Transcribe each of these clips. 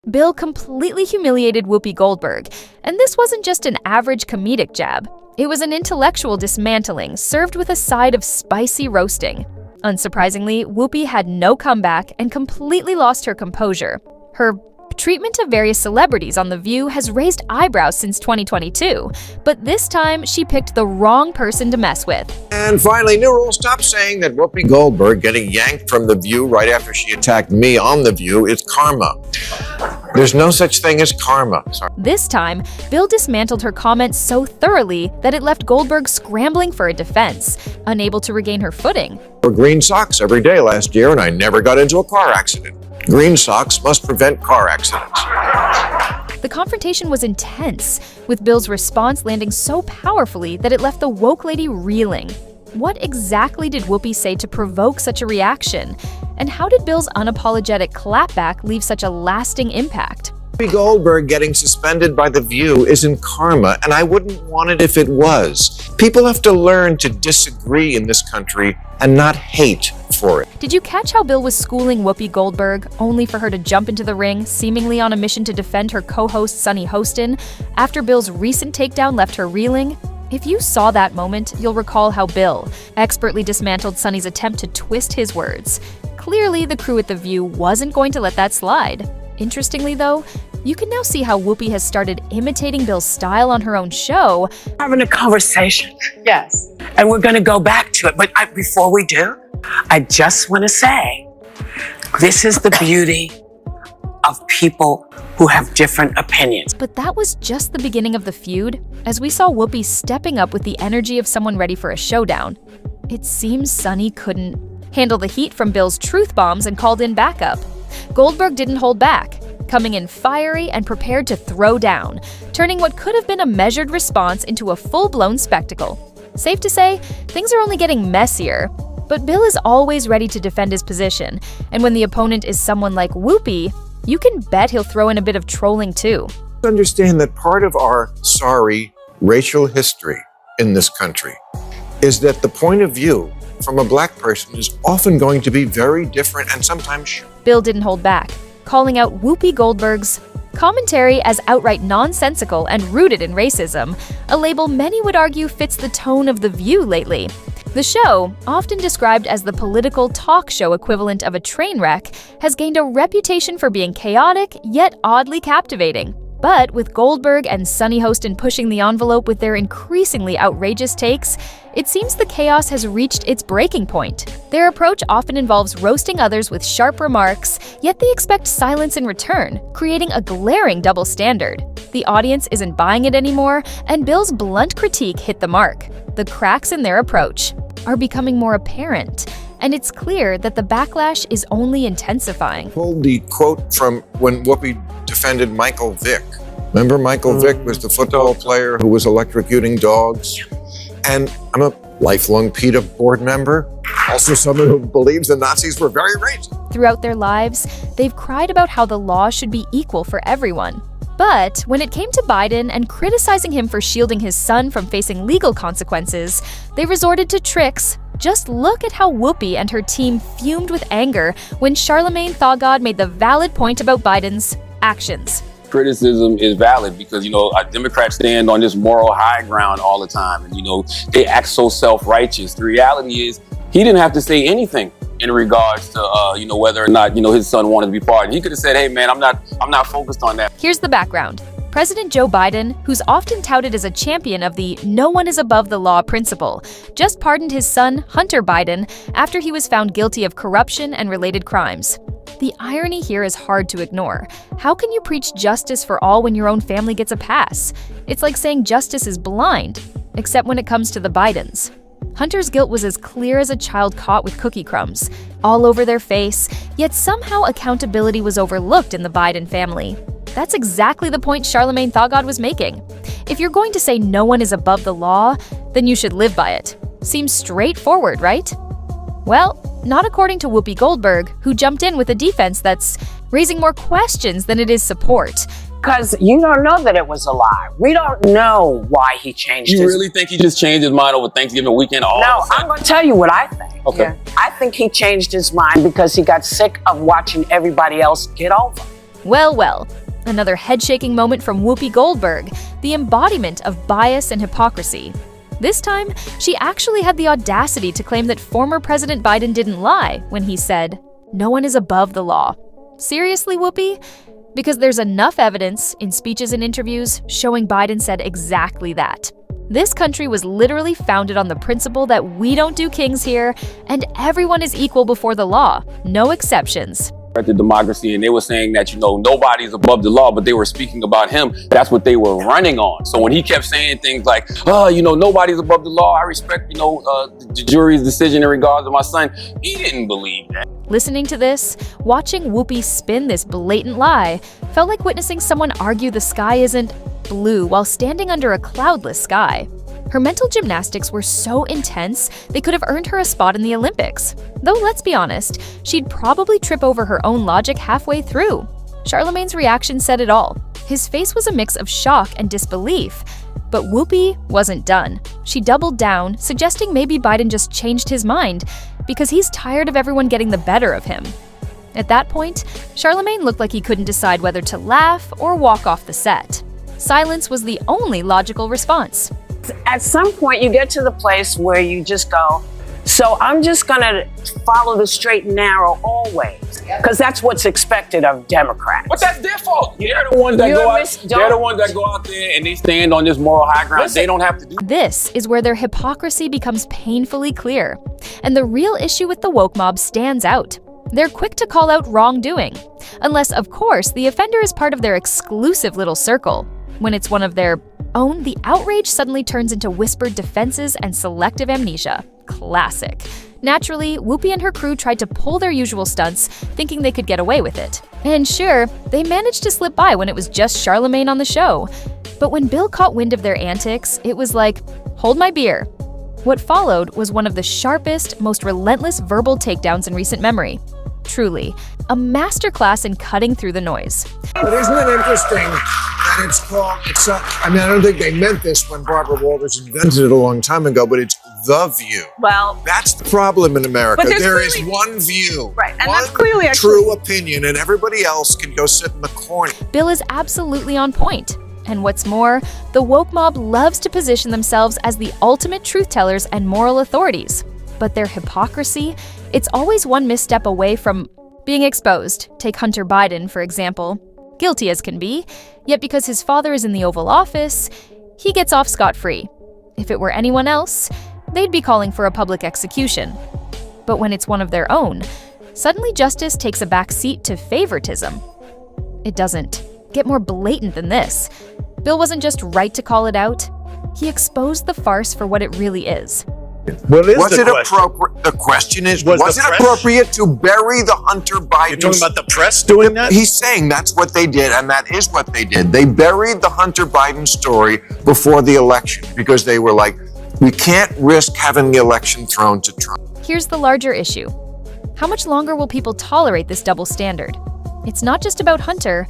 Bill completely humiliated Whoopi Goldberg, and this wasn't just an average comedic jab. It was an intellectual dismantling served with a side of spicy roasting. Unsurprisingly, Whoopi had no comeback and completely lost her composure. Her treatment of various celebrities on The View has raised eyebrows since 2022, but this time she picked the wrong person to mess with. And finally, new rule, stop saying that Whoopi Goldberg getting yanked from The View right after she attacked me on The View is karma. There's no such thing as karma. Sorry. This time, Bill dismantled her comments so thoroughly that it left Goldberg scrambling for a defense, unable to regain her footing. I wore green socks every day last year and I never got into a car accident. Green socks must prevent car accidents. The confrontation was intense, with Bill's response landing so powerfully that it left the woke lady reeling. What exactly did Whoopi say to provoke such a reaction? And how did Bill's unapologetic clapback leave such a lasting impact? Whoopi Goldberg getting suspended by The View isn't karma, and I wouldn't want it if it was. People have to learn to disagree in this country and not hate for it. Did you catch how Bill was schooling Whoopi Goldberg, only for her to jump into the ring, seemingly on a mission to defend her co-host Sunny Hostin, after Bill's recent takedown left her reeling? If you saw that moment, you'll recall how Bill expertly dismantled Sunny's attempt to twist his words. Clearly, the crew at The View wasn't going to let that slide. Interestingly, though, you can now see how Whoopi has started imitating Bill's style on her own show. Having a conversation. Yes. And we're going to go back to it. But before we do, I just want to say, this is the beauty of people who have different opinions. But that was just the beginning of the feud, as we saw Whoopi stepping up with the energy of someone ready for a showdown. It seems Sunny couldn't handle the heat from Bill's truth bombs and called in backup. Goldberg didn't hold back, coming in fiery and prepared to throw down, turning what could have been a measured response into a full-blown spectacle. Safe to say, things are only getting messier. But Bill is always ready to defend his position, and when the opponent is someone like Whoopi, you can bet he'll throw in a bit of trolling too. Understand that part of our sorry racial history in this country is that the point of view from a black person is often going to be very different and sometimes. Bill didn't hold back, calling out Whoopi Goldberg's commentary as outright nonsensical and rooted in racism, a label many would argue fits the tone of The View lately. The show, often described as the political talk show equivalent of a train wreck, has gained a reputation for being chaotic yet oddly captivating. But with Goldberg and Sunny Hostin pushing the envelope with their increasingly outrageous takes, it seems the chaos has reached its breaking point. Their approach often involves roasting others with sharp remarks, yet they expect silence in return, creating a glaring double standard. The audience isn't buying it anymore, and Bill's blunt critique hit the mark. The cracks in their approach are becoming more apparent, and it's clear that the backlash is only intensifying. Pulled the quote from when Whoopi defended Michael Vick. Remember Michael Vick was the football player who was electrocuting dogs? And I'm a lifelong PETA board member, also someone who believes the Nazis were very racist. Throughout their lives, they've cried about how the law should be equal for everyone. But when it came to Biden and criticizing him for shielding his son from facing legal consequences, they resorted to tricks. Just look at how Whoopi and her team fumed with anger when Charlemagne Thagard made the valid point about Biden's actions. Criticism is valid because, Democrats stand on this moral high ground all the time. And, they act so self-righteous. The reality is he didn't have to say anything in regards to, whether or not, his son wanted to be pardoned. He could have said, hey, man, I'm not focused on that. Here's the background. President Joe Biden, who's often touted as a champion of the no one is above the law principle, just pardoned his son, Hunter Biden, after he was found guilty of corruption and related crimes. The irony here is hard to ignore. How can you preach justice for all when your own family gets a pass? It's like saying justice is blind, except when it comes to the Bidens. Hunter's guilt was as clear as a child caught with cookie crumbs, all over their face, yet somehow accountability was overlooked in the Biden family. That's exactly the point Charlemagne Thagard was making. If you're going to say no one is above the law, then you should live by it. Seems straightforward, right? Well, not according to Whoopi Goldberg, who jumped in with a defense that's raising more questions than it is support. Because you don't know that it was a lie. We don't know why he changed You really think he just changed his mind over Thanksgiving weekend? No, I'm going to tell you what I think. Okay. I think he changed his mind because he got sick of watching everybody else get over. Well, well. Another head-shaking moment from Whoopi Goldberg, the embodiment of bias and hypocrisy. This time, she actually had the audacity to claim that former President Biden didn't lie when he said, "No one is above the law." Seriously, Whoopi? Because there's enough evidence in speeches and interviews showing Biden said exactly that. This country was literally founded on the principle that we don't do kings here and everyone is equal before the law, no exceptions. The democracy, and they were saying that, nobody's above the law, but they were speaking about him. That's what they were running on. So when he kept saying things like, nobody's above the law, I respect, the jury's decision in regards to my son, he didn't believe that. Listening to this, watching Whoopi spin this blatant lie, felt like witnessing someone argue the sky isn't blue while standing under a cloudless sky. Her mental gymnastics were so intense, they could have earned her a spot in the Olympics. Though let's be honest, she'd probably trip over her own logic halfway through. Charlemagne's reaction said it all. His face was a mix of shock and disbelief. But Whoopi wasn't done. She doubled down, suggesting maybe Biden just changed his mind because he's tired of everyone getting the better of him. At that point, Charlemagne looked like he couldn't decide whether to laugh or walk off the set. Silence was the only logical response. At some point, you get to the place where you just go, so I'm just going to follow the straight and narrow always, because that's what's expected of Democrats. But that's their fault. They're the ones that go out there and they stand on this moral high ground. They don't have to do. This is where their hypocrisy becomes painfully clear, and the real issue with the woke mob stands out. They're quick to call out wrongdoing, unless, of course, the offender is part of their exclusive little circle. When it's one of their own, the outrage suddenly turns into whispered defenses and selective amnesia. Classic. Naturally, Whoopi and her crew tried to pull their usual stunts, thinking they could get away with it. And sure, they managed to slip by when it was just Charlemagne on the show. But when Bill caught wind of their antics, it was like, hold my beer. What followed was one of the sharpest, most relentless verbal takedowns in recent memory. Truly, a masterclass in cutting through the noise. But isn't it interesting that it's called, I don't think they meant this when Barbara Walters invented it a long time ago, but it's The View. Well, that's the problem in America. But there is one view, right, and one that's clearly true opinion, and everybody else can go sit in the corner. Bill is absolutely on point. And what's more, the woke mob loves to position themselves as the ultimate truth tellers and moral authorities. But their hypocrisy, it's always one misstep away from being exposed. Take Hunter Biden, for example. Guilty as can be, yet because his father is in the Oval Office, he gets off scot-free. If it were anyone else, they'd be calling for a public execution. But when it's one of their own, suddenly justice takes a back seat to favoritism. It doesn't get more blatant than this. Bill wasn't just right to call it out. He exposed the farce for what it really is. Was it appropriate? The question is, was it appropriate to bury the Hunter Biden? You're talking about the press doing that? He's saying that's what they did, and that is what they did. They buried the Hunter Biden story before the election because they were like, we can't risk having the election thrown to Trump. Here's the larger issue. How much longer will people tolerate this double standard? It's not just about Hunter,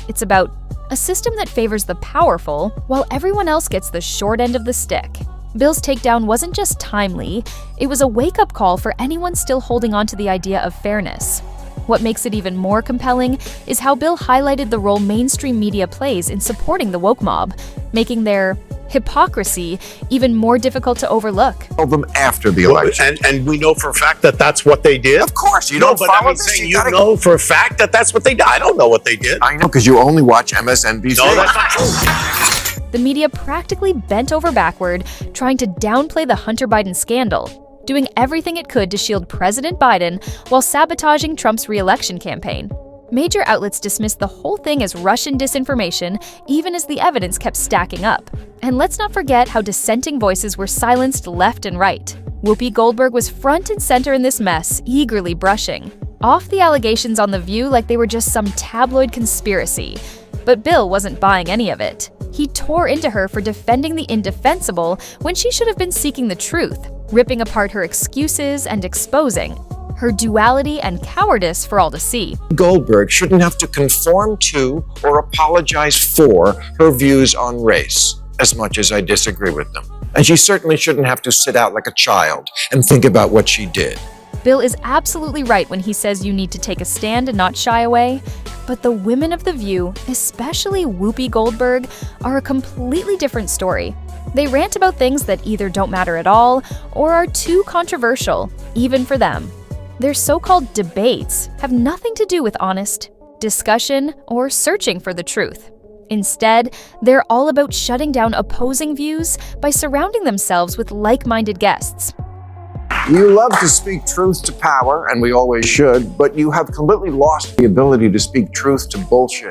it's about a system that favors the powerful while everyone else gets the short end of the stick. Bill's takedown wasn't just timely, it was a wake-up call for anyone still holding on to the idea of fairness. What makes it even more compelling is how Bill highlighted the role mainstream media plays in supporting the woke mob, making their hypocrisy even more difficult to overlook. Tell them after the election. And we know for a fact that that's what they did? Of course, you don't follow this. You know for a fact that that's what they did? I don't know what they did. I know, because you only watch MSNBC. No, that's not true. The media practically bent over backward, trying to downplay the Hunter Biden scandal, doing everything it could to shield President Biden while sabotaging Trump's re-election campaign. Major outlets dismissed the whole thing as Russian disinformation, even as the evidence kept stacking up. And let's not forget how dissenting voices were silenced left and right. Whoopi Goldberg was front and center in this mess, eagerly brushing off the allegations on The View like they were just some tabloid conspiracy. But Bill wasn't buying any of it. He tore into her for defending the indefensible when she should have been seeking the truth, ripping apart her excuses and exposing her duality and cowardice for all to see. Goldberg shouldn't have to conform to or apologize for her views on race, as much as I disagree with them. And she certainly shouldn't have to sit out like a child and think about what she did. Bill is absolutely right when he says you need to take a stand and not shy away. But the women of The View, especially Whoopi Goldberg, are a completely different story. They rant about things that either don't matter at all or are too controversial, even for them. Their so-called debates have nothing to do with honest discussion or searching for the truth. Instead, they're all about shutting down opposing views by surrounding themselves with like-minded guests. You love to speak truth to power, and we always should, but you have completely lost the ability to speak truth to bullshit.